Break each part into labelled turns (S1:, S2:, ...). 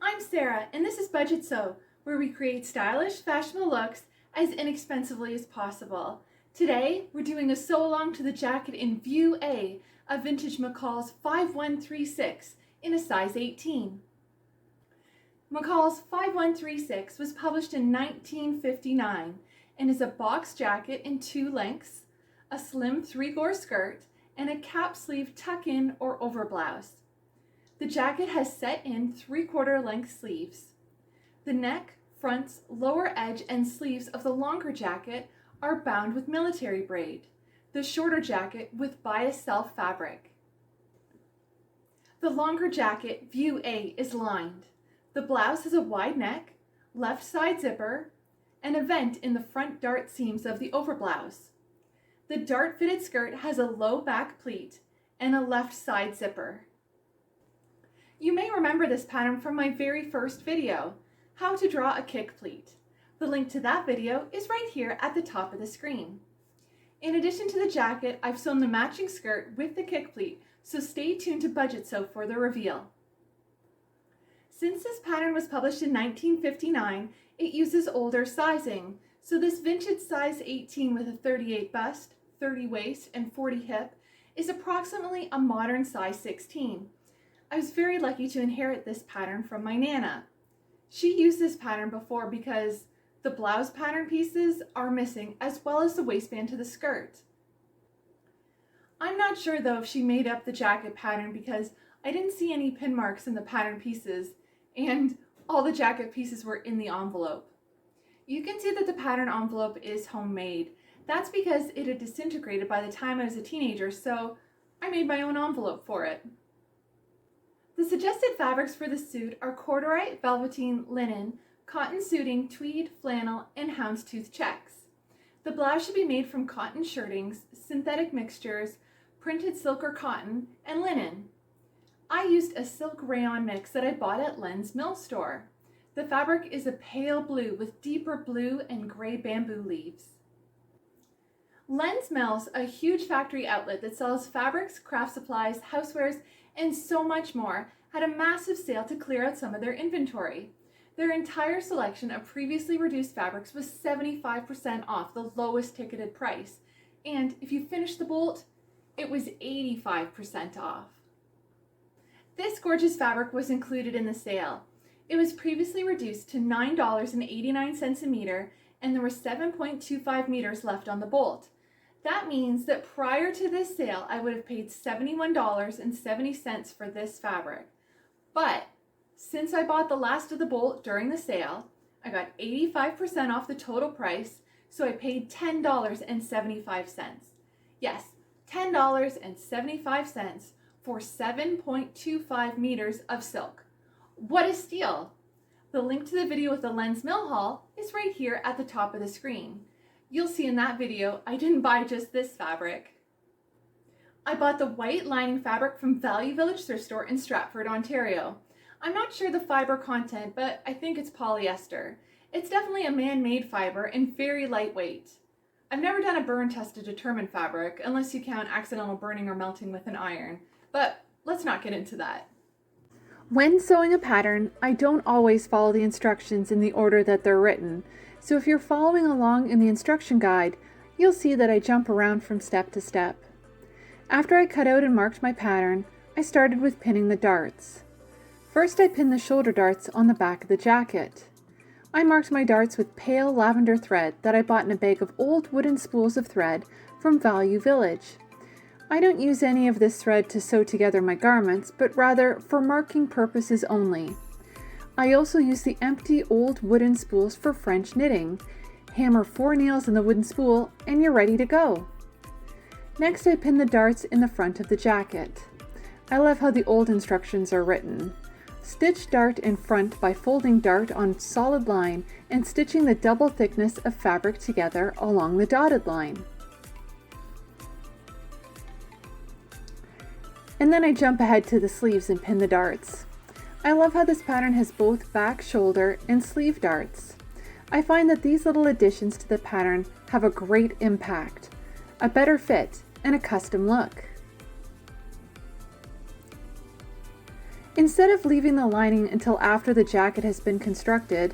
S1: I'm Sarah, and this is BudgetSew, where we create stylish, fashionable looks as inexpensively as possible. Today, we're doing a sew-along to the jacket in View A of vintage McCALL'S 5136 in a size 18. McCALL'S 5136 was published in 1959 and is a box jacket in 2 lengths, a slim 3/gore skirt, and a cap sleeve tuck-in or overblouse. The jacket has set-in 3/4 length sleeves. The neck, fronts, lower edge, and sleeves of the longer jacket are bound with military braid, the shorter jacket with bias self fabric. The longer jacket, View A, is lined. The blouse has a wide neck, left side zipper, and a vent in the front dart seams of the overblouse. The dart-fitted skirt has a low back pleat and a left side zipper. You may remember this pattern from my very first video, How to Draw a Kick Pleat. The link to that video is right here at the top of the screen. In addition to the jacket, I've sewn the matching skirt with the kick pleat, so stay tuned to BudgetSew for the reveal. Since this pattern was published in 1959, it uses older sizing, so this vintage size 18 with a 38 bust, 30 waist, and 40 hip is approximately a modern size 16. I was very lucky to inherit this pattern from my Nana. She used this pattern before because the blouse pattern pieces are missing as well as the waistband to the skirt. I'm not sure though if she made up the jacket pattern because I didn't see any pin marks in the pattern pieces and all the jacket pieces were in the envelope. You can see that the pattern envelope is homemade. That's because it had disintegrated by the time I was a teenager, so I made my own envelope for it. The suggested fabrics for the suit are corduroy, velveteen, linen, cotton suiting, tweed, flannel, and houndstooth checks. The blouse should be made from cotton shirtings, synthetic mixtures, printed silk or cotton, and linen. I used a silk rayon mix that I bought at Len's Mill store. The fabric is a pale blue with deeper blue and gray bamboo leaves. Len's Mill's a huge factory outlet that sells fabrics, craft supplies, housewares, and so much more, had a massive sale to clear out some of their inventory. Their entire selection of previously reduced fabrics was 75% off the lowest ticketed price, and if you finished the bolt, it was 85% off. This gorgeous fabric was included in the sale. It was previously reduced to $9.89 a meter, and there were 7.25 meters left on the bolt. That means that prior to this sale, I would have paid $71.70 for this fabric. But since I bought the last of the bolt during the sale, I got 85% off the total price, so I paid $10.75. Yes, $10.75 for 7.25 meters of silk. What a steal! The link to the video with the Len's Mill haul is right here at the top of the screen. You'll see in that video, I didn't buy just this fabric. I bought the white lining fabric from Value Village thrift store in Stratford, Ontario. I'm not sure the fiber content, but I think it's polyester. It's definitely a man-made fiber and very lightweight. I've never done a burn test to determine fabric, unless you count accidental burning or melting with an iron, but let's not get into that. When sewing a pattern, I don't always follow the instructions in the order that they're written. So if you're following along in the instruction guide, you'll see that I jump around from step to step. After I cut out and marked my pattern, I started with pinning the darts. First I pinned the shoulder darts on the back of the jacket. I marked my darts with pale lavender thread that I bought in a bag of old wooden spools of thread from Value Village. I don't use any of this thread to sew together my garments, but rather for marking purposes only. I also use the empty old wooden spools for French knitting. Hammer 4 nails in the wooden spool and you're ready to go. Next I pin the darts in the front of the jacket. I love how the old instructions are written. Stitch dart in front by folding dart on solid line and stitching the double thickness of fabric together along the dotted line. And then I jump ahead to the sleeves and pin the darts. I love how this pattern has both back, shoulder, and sleeve darts. I find that these little additions to the pattern have a great impact, a better fit, and a custom look. Instead of leaving the lining until after the jacket has been constructed,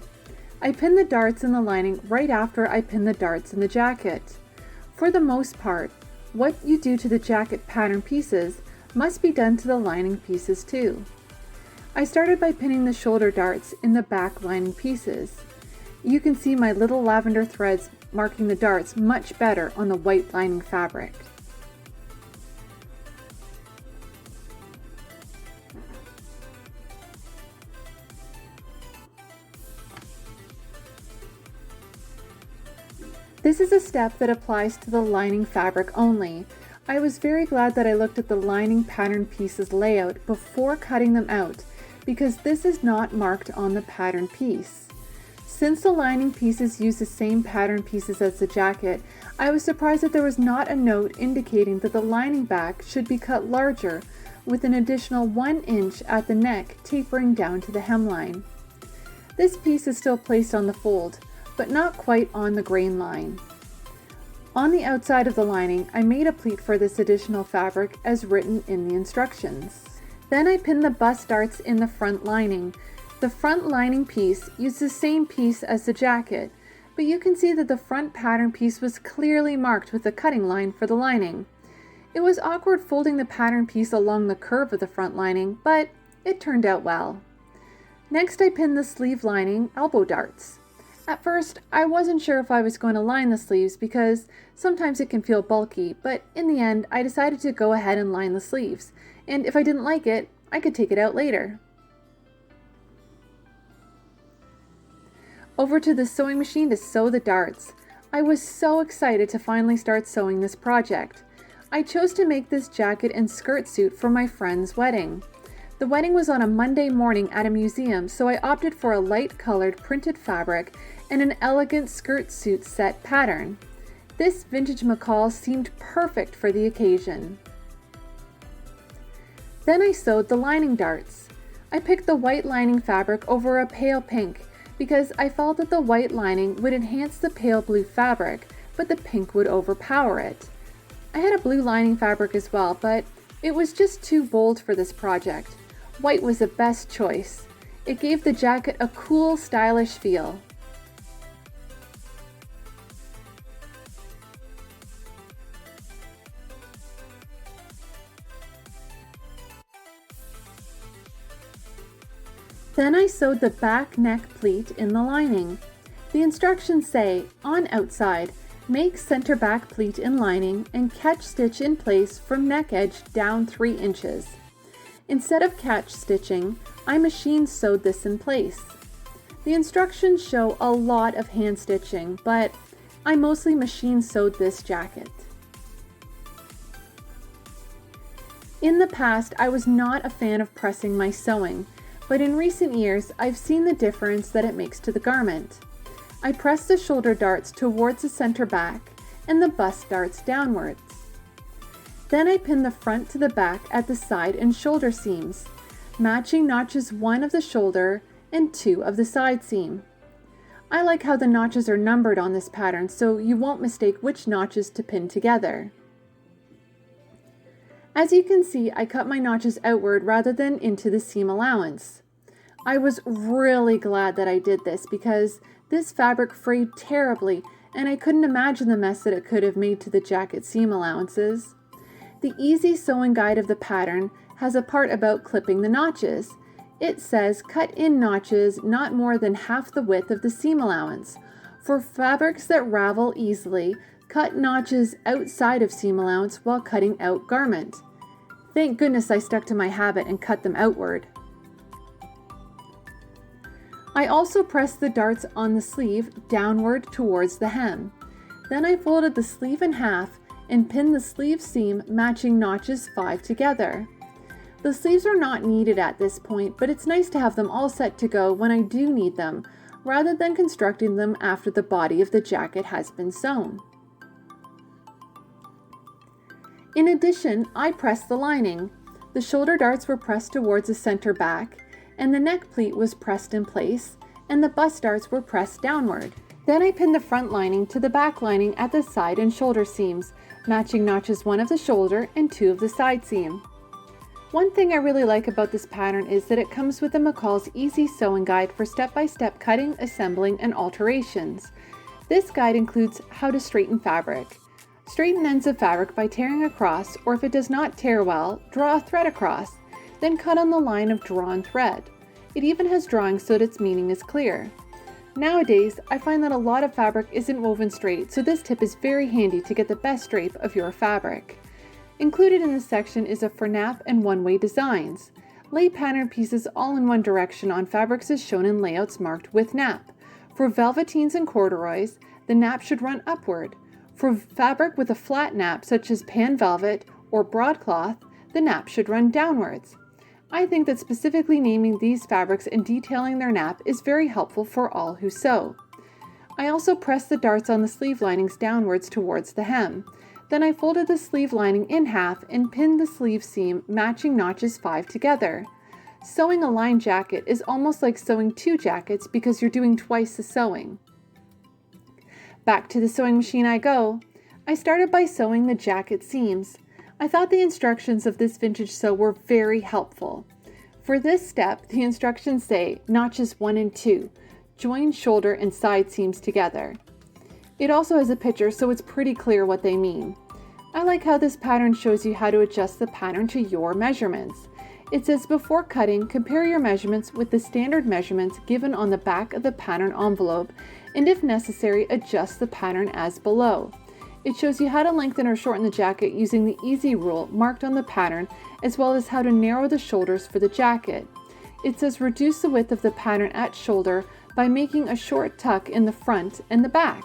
S1: I pin the darts in the lining right after I pin the darts in the jacket. For the most part, what you do to the jacket pattern pieces must be done to the lining pieces too. I started by pinning the shoulder darts in the back lining pieces. You can see my little lavender threads marking the darts much better on the white lining fabric. This is a step that applies to the lining fabric only. I was very glad that I looked at the lining pattern pieces layout before cutting them out, because this is not marked on the pattern piece. Since the lining pieces use the same pattern pieces as the jacket, I was surprised that there was not a note indicating that the lining back should be cut larger, with an additional 1 inch at the neck tapering down to the hemline. This piece is still placed on the fold, but not quite on the grain line. On the outside of the lining, I made a pleat for this additional fabric as written in the instructions. Then I pinned the bust darts in the front lining. The front lining piece used the same piece as the jacket, but you can see that the front pattern piece was clearly marked with a cutting line for the lining. It was awkward folding the pattern piece along the curve of the front lining, but it turned out well. Next, I pinned the sleeve lining elbow darts. At first, I wasn't sure if I was going to line the sleeves because sometimes it can feel bulky, but in the end, I decided to go ahead and line the sleeves, and if I didn't like it, I could take it out later. Over to the sewing machine to sew the darts. I was so excited to finally start sewing this project. I chose to make this jacket and skirt suit for my friend's wedding. The wedding was on a Monday morning at a museum, so I opted for a light-colored printed fabric and an elegant skirt suit set pattern. This vintage McCall seemed perfect for the occasion. Then I sewed the lining darts. I picked the white lining fabric over a pale pink because I felt that the white lining would enhance the pale blue fabric, but the pink would overpower it. I had a blue lining fabric as well, but it was just too bold for this project. White was the best choice. It gave the jacket a cool, stylish feel. Then I sewed the back neck pleat in the lining. The instructions say, on outside, make center back pleat in lining and catch stitch in place from neck edge down 3 inches. Instead of catch stitching, I machine sewed this in place. The instructions show a lot of hand stitching, but I mostly machine sewed this jacket. In the past, I was not a fan of pressing my sewing, but in recent years, I've seen the difference that it makes to the garment. I press the shoulder darts towards the center back and the bust darts downwards. Then I pin the front to the back at the side and shoulder seams, matching notches 1 of the shoulder and 2 of the side seam. I like how the notches are numbered on this pattern so you won't mistake which notches to pin together. As you can see, I cut my notches outward rather than into the seam allowance. I was really glad that I did this because this fabric frayed terribly and I couldn't imagine the mess that it could have made to the jacket seam allowances. The easy sewing guide of the pattern has a part about clipping the notches. It says cut in notches not more than half the width of the seam allowance. For fabrics that ravel easily, cut notches outside of seam allowance while cutting out garment. Thank goodness I stuck to my habit and cut them outward. I also pressed the darts on the sleeve downward towards the hem. Then I folded the sleeve in half and pinned the sleeve seam matching notches 5 together. The sleeves are not needed at this point, but it's nice to have them all set to go when I do need them, rather than constructing them after the body of the jacket has been sewn. In addition, I pressed the lining. The shoulder darts were pressed towards the center back, and the neck pleat was pressed in place, and the bust darts were pressed downward.
S2: Then I pinned the front lining to the back lining at the side and shoulder seams, matching notches 1 of the shoulder and 2 of the side seam. One thing I really like about this pattern is that it comes with a McCALL'S easy sewing guide for step-by-step cutting, assembling, and alterations. This guide includes how to straighten fabric. Straighten ends of fabric by tearing across, or if it does not tear well, draw a thread across, then cut on the line of drawn thread. It even has drawings so that its meaning is clear. Nowadays, I find that a lot of fabric isn't woven straight, so this tip is very handy to get the best drape of your fabric. Included in this section is a for nap and one-way designs. Lay pattern pieces all in one direction on fabrics as shown in layouts marked with nap. For velveteens and corduroys, the nap should run upward. For fabric with a flat nap such as pan velvet or broadcloth, the nap should run downwards. I think that specifically naming these fabrics and detailing their nap is very helpful for all who sew. I also pressed the darts on the sleeve linings downwards towards the hem. Then I folded the sleeve lining in half and pinned the sleeve seam matching notches 5 together. Sewing a lined jacket is almost like sewing 2 jackets because you're doing twice the sewing. Back to the sewing machine I go. I started by sewing the jacket seams. I thought the instructions of this vintage sew were very helpful. For this step, the instructions say notches 1 and 2, join shoulder and side seams together. It also has a picture, so it's pretty clear what they mean. I like how this pattern shows you how to adjust the pattern to your measurements. It says before cutting, compare your measurements with the standard measurements given on the back of the pattern envelope, and if necessary, adjust the pattern as below. It shows you how to lengthen or shorten the jacket using the easy rule marked on the pattern, as well as how to narrow the shoulders for the jacket. It says reduce the width of the pattern at shoulder by making a short tuck in the front and the back.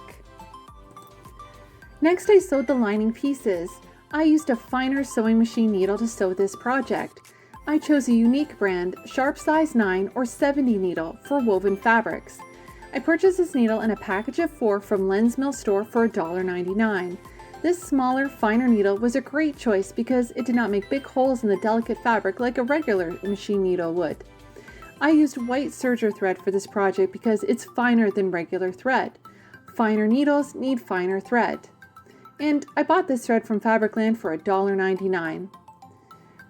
S2: Next, I sewed the lining pieces. I used a finer sewing machine needle to sew this project. I chose a unique brand, sharp size 9 or 70 needle for woven fabrics. I purchased this needle in a package of 4 from Len's Mill store for $1.99. This smaller, finer needle was a great choice because it did not make big holes in the delicate fabric like a regular machine needle would. I used white serger thread for this project because it's finer than regular thread. Finer needles need finer thread. And I bought this thread from Fabricland for $1.99.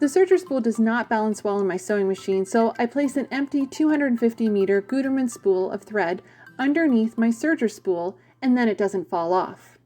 S2: The serger spool does not balance well in my sewing machine, so I place an empty 250 meter Gutermann spool of thread underneath my serger spool, and then it doesn't fall off.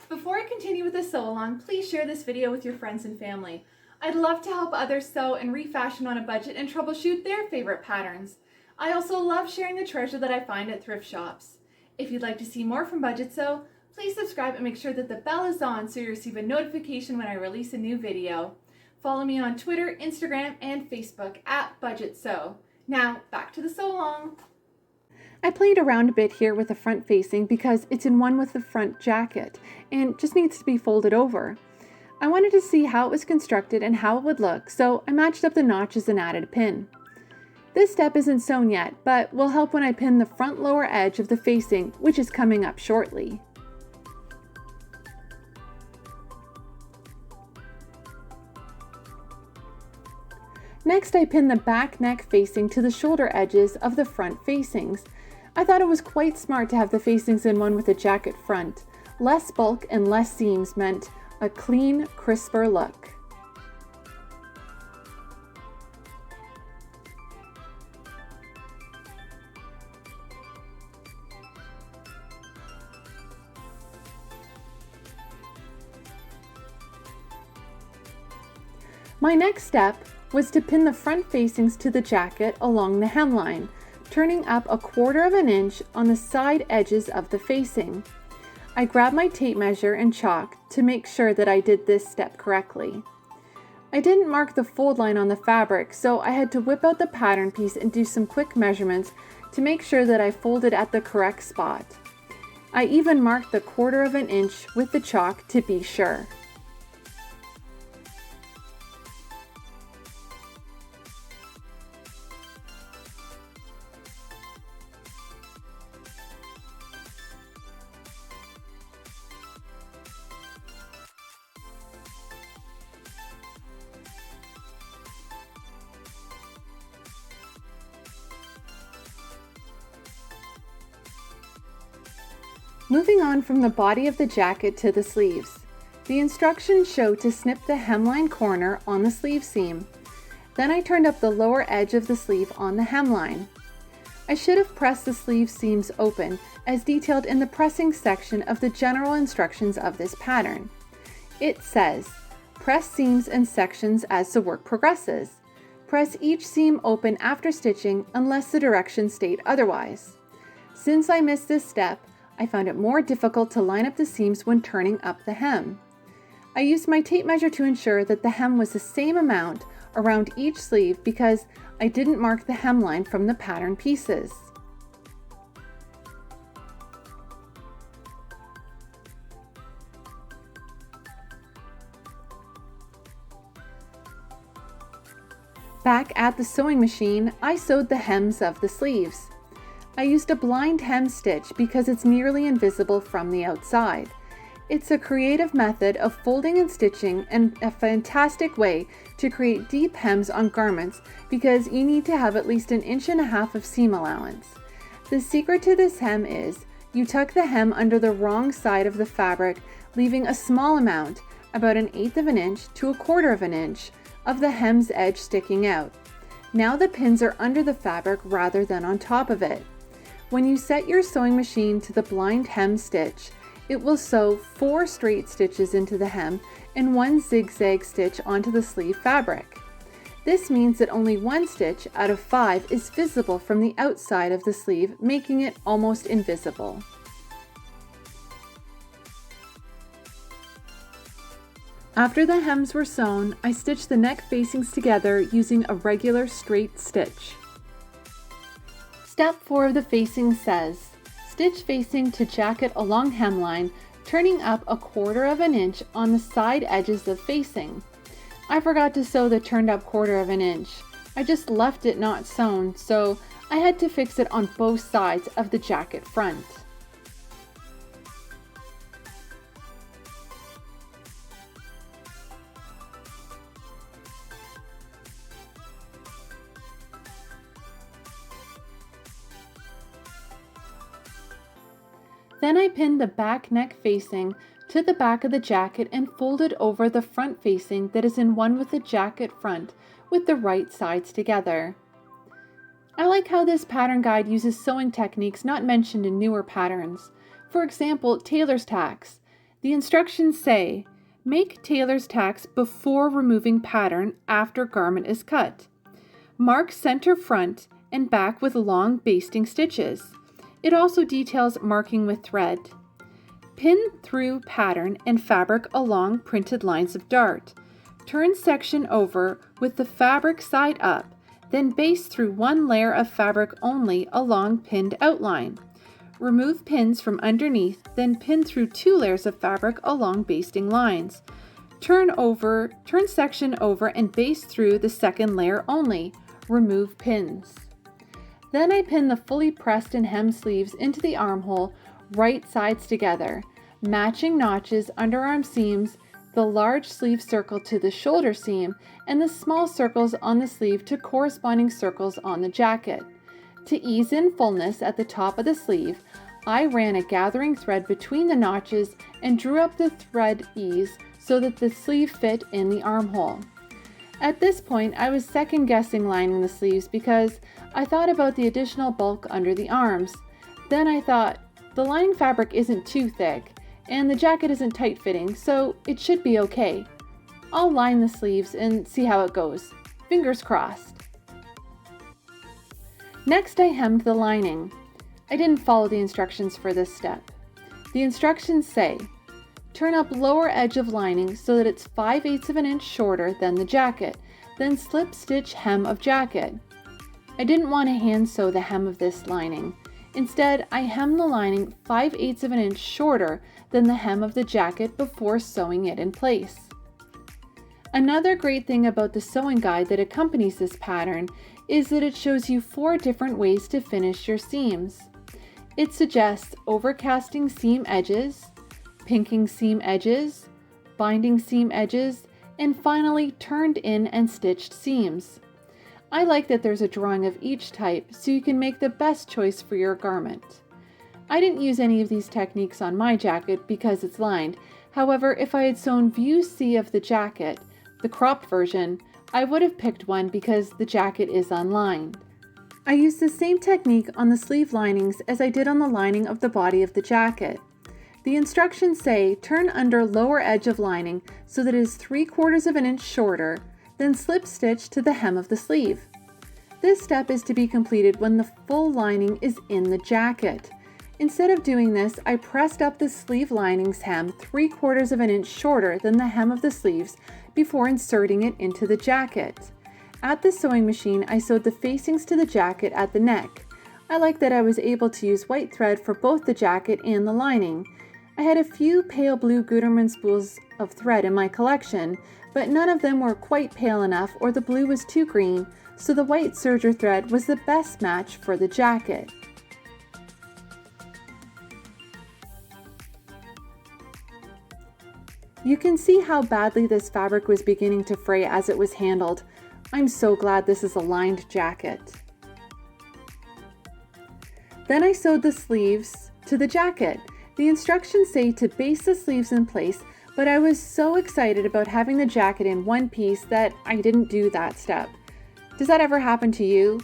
S1: Before I continue with the sew along, please share this video with your friends and family. I'd love to help others sew and refashion on a budget and troubleshoot their favorite patterns. I also love sharing the treasure that I find at thrift shops. If you'd like to see more from BudgetSew, please subscribe and make sure that the bell is on so you receive a notification when I release a new video. Follow me on Twitter, Instagram, and Facebook at BudgetSew. Now, back to the sew along.
S2: I played around a bit here with the front facing because it's in one with the front jacket and just needs to be folded over. I wanted to see how it was constructed and how it would look, so I matched up the notches and added a pin. This step isn't sewn yet, but will help when I pin the front lower edge of the facing, which is coming up shortly. Next, I pinned the back neck facing to the shoulder edges of the front facings. I thought it was quite smart to have the facings in one with the jacket front. Less bulk and less seams meant a clean, crisper look. My next step was to pin the front facings to the jacket along the hemline, turning up 1/4 inch on the side edges of the facing. I grabbed my tape measure and chalk to make sure that I did this step correctly. I didn't mark the fold line on the fabric, so I had to whip out the pattern piece and do some quick measurements to make sure that I folded at the correct spot. I even marked the 1/4 inch with the chalk to be sure. Moving on from the body of the jacket to the sleeves. The instructions show to snip the hemline corner on the sleeve seam. Then I turned up the lower edge of the sleeve on the hemline. I should have pressed the sleeve seams open as detailed in the pressing section of the general instructions of this pattern. It says, press seams and sections as the work progresses. Press each seam open after stitching unless the directions state otherwise. Since I missed this step, I found it more difficult to line up the seams when turning up the hem. I used my tape measure to ensure that the hem was the same amount around each sleeve because I didn't mark the hemline from the pattern pieces. Back at the sewing machine, I sewed the hems of the sleeves. I used a blind hem stitch because it's nearly invisible from the outside. It's a creative method of folding and stitching and a fantastic way to create deep hems on garments because you need to have at least 1.5 inches of seam allowance. The secret to this hem is you tuck the hem under the wrong side of the fabric, leaving a small amount, about 1/8 inch to 1/4 inch, of the hem's edge sticking out. Now the pins are under the fabric rather than on top of it. When you set your sewing machine to the blind hem stitch, it will sew 4 straight stitches into the hem and 1 zigzag stitch onto the sleeve fabric. This means that only 1 stitch out of 5 is visible from the outside of the sleeve, making it almost invisible. After the hems were sewn, I stitched the neck facings together using a regular straight stitch. Step 4 of the facing says, stitch facing to jacket along hemline, turning up 1/4 inch on the side edges of facing. I forgot to sew the turned up 1/4 inch. I just left it not sewn, so I had to fix it on both sides of the jacket front. Then I pinned the back neck facing to the back of the jacket and folded over the front facing that is in one with the jacket front with the right sides together. I like how this pattern guide uses sewing techniques not mentioned in newer patterns. For example, tailor's tacks. The instructions say, make tailor's tacks before removing pattern after garment is cut. Mark center front and back with long basting stitches. It also details marking with thread. Pin through pattern and fabric along printed lines of dart. Turn section over with the fabric side up, then baste through 1 layer of fabric only along pinned outline. Remove pins from underneath, then pin through 2 layers of fabric along basting lines. Turn section over and baste through the 2nd layer only. Remove pins. Then I pin the fully pressed and hemmed sleeves into the armhole, right sides together, matching notches underarm seams, the large sleeve circle to the shoulder seam, and the small circles on the sleeve to corresponding circles on the jacket. To ease in fullness at the top of the sleeve, I ran a gathering thread between the notches and drew up the thread ease so that the sleeve fit in the armhole. At this point, I was second guessing lining the sleeves because I thought about the additional bulk under the arms. Then I thought, the lining fabric isn't too thick, and the jacket isn't tight fitting, so it should be okay. I'll line the sleeves and see how it goes. Fingers crossed. Next, I hemmed the lining. I didn't follow the instructions for this step. The instructions say, turn up lower edge of lining so that it's 5/8 inch shorter than the jacket, then slip stitch hem of jacket. I didn't want to hand sew the hem of this lining. Instead, I hemmed the lining 5/8 inch shorter than the hem of the jacket before sewing it in place. Another great thing about the sewing guide that accompanies this pattern is that it shows you 4 different ways to finish your seams. It suggests overcasting seam edges, pinking seam edges, binding seam edges, and finally turned in and stitched seams. I like that there's a drawing of each type so you can make the best choice for your garment. I didn't use any of these techniques on my jacket because it's lined. However, if I had sewn view C of the jacket, the cropped version, I would have picked one because the jacket is unlined. I used the same technique on the sleeve linings as I did on the lining of the body of the jacket. The instructions say turn under lower edge of lining so that it is 3/4 of an inch shorter, then slip stitch to the hem of the sleeve. This step is to be completed when the full lining is in the jacket. Instead of doing this, I pressed up the sleeve lining's hem 3/4 of an inch shorter than the hem of the sleeves before inserting it into the jacket. At the sewing machine, I sewed the facings to the jacket at the neck. I like that I was able to use white thread for both the jacket and the lining. I had a few pale blue Gutermann spools of thread in my collection, but none of them were quite pale enough or the blue was too green, so the white serger thread was the best match for the jacket. You can see how badly this fabric was beginning to fray as it was handled. I'm so glad this is a lined jacket. Then I sewed the sleeves to the jacket. The instructions say to baste the sleeves in place, but I was so excited about having the jacket in one piece that I didn't do that step. Does that ever happen to you?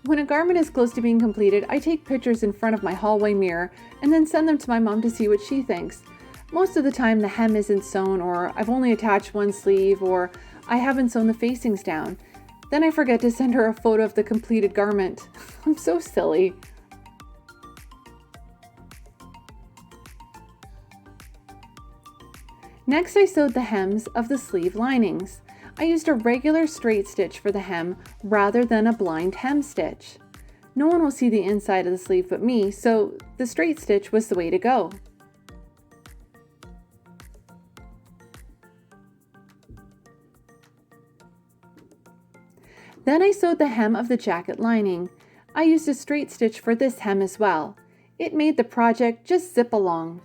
S2: When a garment is close to being completed, I take pictures in front of my hallway mirror and then send them to my mom to see what she thinks. Most of the time the hem isn't sewn, or I've only attached one sleeve, or I haven't sewn the facings down. Then I forget to send her a photo of the completed garment. I'm so silly. Next, I sewed the hems of the sleeve linings. I used a regular straight stitch for the hem rather than a blind hem stitch. No one will see the inside of the sleeve but me, so the straight stitch was the way to go. Then I sewed the hem of the jacket lining. I used a straight stitch for this hem as well. It made the project just zip along.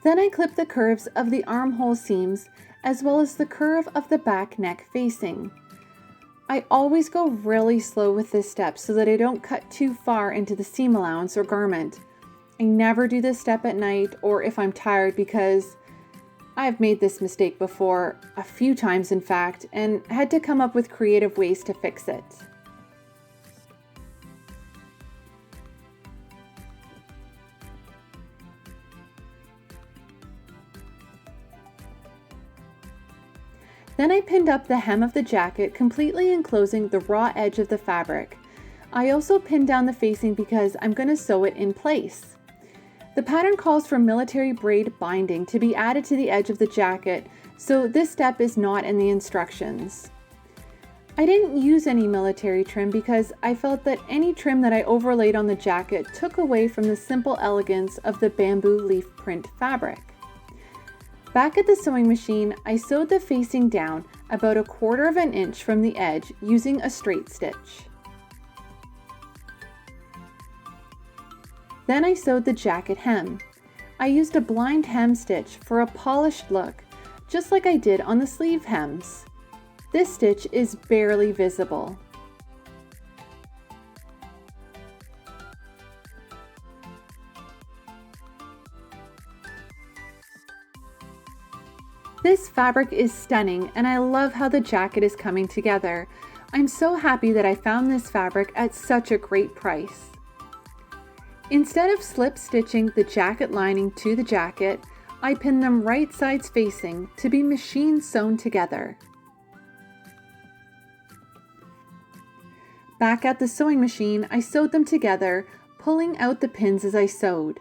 S2: Then I clipped the curves of the armhole seams as well as the curve of the back neck facing. I always go really slow with this step so that I don't cut too far into the seam allowance or garment. I never do this step at night or if I'm tired because I've made this mistake before, a few times in fact, and had to come up with creative ways to fix it. Then I pinned up the hem of the jacket, completely enclosing the raw edge of the fabric. I also pinned down the facing because I'm going to sew it in place. The pattern calls for military braid binding to be added to the edge of the jacket, so this step is not in the instructions. I didn't use any military trim because I felt that any trim that I overlaid on the jacket took away from the simple elegance of the bamboo leaf print fabric. Back at the sewing machine, I sewed the facing down about 1/4 of an inch from the edge using a straight stitch. Then I sewed the jacket hem. I used a blind hem stitch for a polished look, just like I did on the sleeve hems. This stitch is barely visible. This fabric is stunning and I love how the jacket is coming together. I'm so happy that I found this fabric at such a great price. Instead of slip stitching the jacket lining to the jacket, I pinned them right sides facing to be machine sewn together. Back at the sewing machine, I sewed them together, pulling out the pins as I sewed.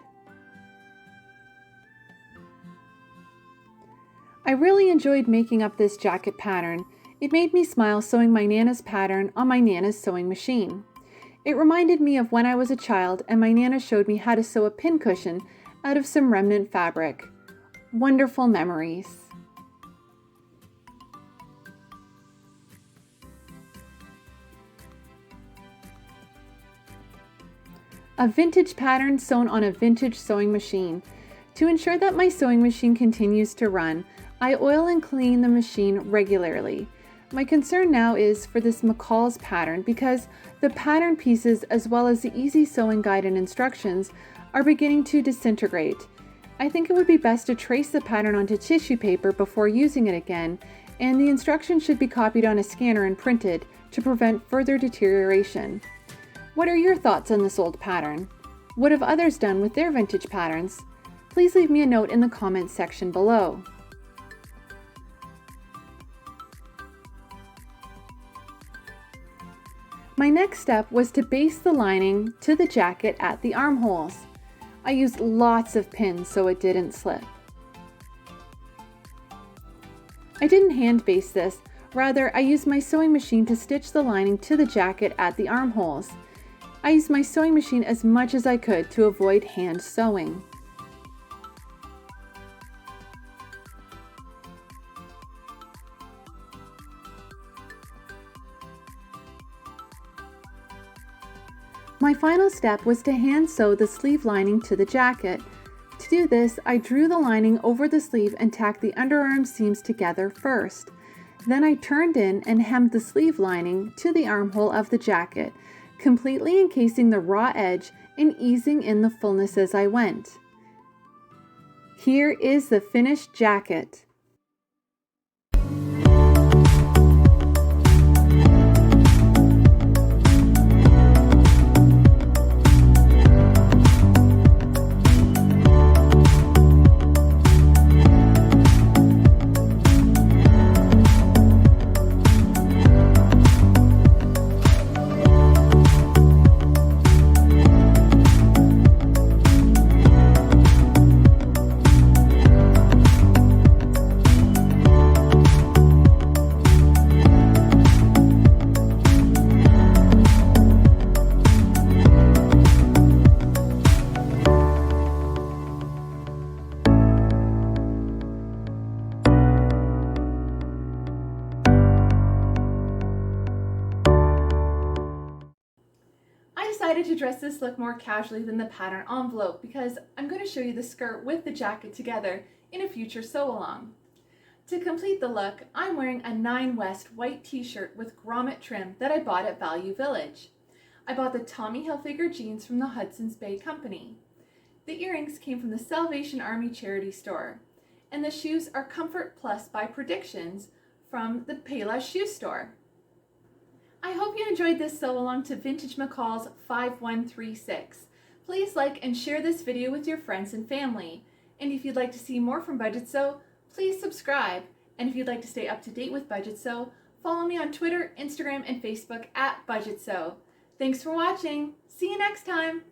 S2: I really enjoyed making up this jacket pattern. It made me smile sewing my Nana's pattern on my Nana's sewing machine. It reminded me of when I was a child and my Nana showed me how to sew a pincushion out of some remnant fabric. Wonderful memories. A vintage pattern sewn on a vintage sewing machine. To ensure that my sewing machine continues to run, I oil and clean the machine regularly. My concern now is for this McCALL'S pattern because the pattern pieces as well as the easy sewing guide and instructions are beginning to disintegrate. I think it would be best to trace the pattern onto tissue paper before using it again, and the instructions should be copied on a scanner and printed to prevent further deterioration. What are your thoughts on this old pattern? What have others done with their vintage patterns? Please leave me a note in the comments section below. My next step was to baste the lining to the jacket at the armholes. I used lots of pins so it didn't slip. I didn't hand baste this, rather I used my sewing machine to stitch the lining to the jacket at the armholes. I used my sewing machine as much as I could to avoid hand sewing. My final step was to hand sew the sleeve lining to the jacket. To do this, I drew the lining over the sleeve and tacked the underarm seams together first. Then I turned in and hemmed the sleeve lining to the armhole of the jacket, completely encasing the raw edge and easing in the fullness as I went. Here is the finished jacket.
S1: I decided to dress this look more casually than the pattern envelope because I'm going to show you the skirt with the jacket together in a future sew-along. To complete the look, I'm wearing a 9 West white t-shirt with grommet trim that I bought at Value Village. I bought the Tommy Hilfiger jeans from the Hudson's Bay Company. The earrings came from the Salvation Army charity store, and the shoes are Comfort Plus by Predictions from the Payless shoe store. I hope you enjoyed this sew-along to Vintage McCALL'S 5136. Please like and share this video with your friends and family. And if you'd like to see more from BudgetSew, please subscribe. And if you'd like to stay up to date with BudgetSew, follow me on Twitter, Instagram, and Facebook at BudgetSew. Thanks for watching. See you next time.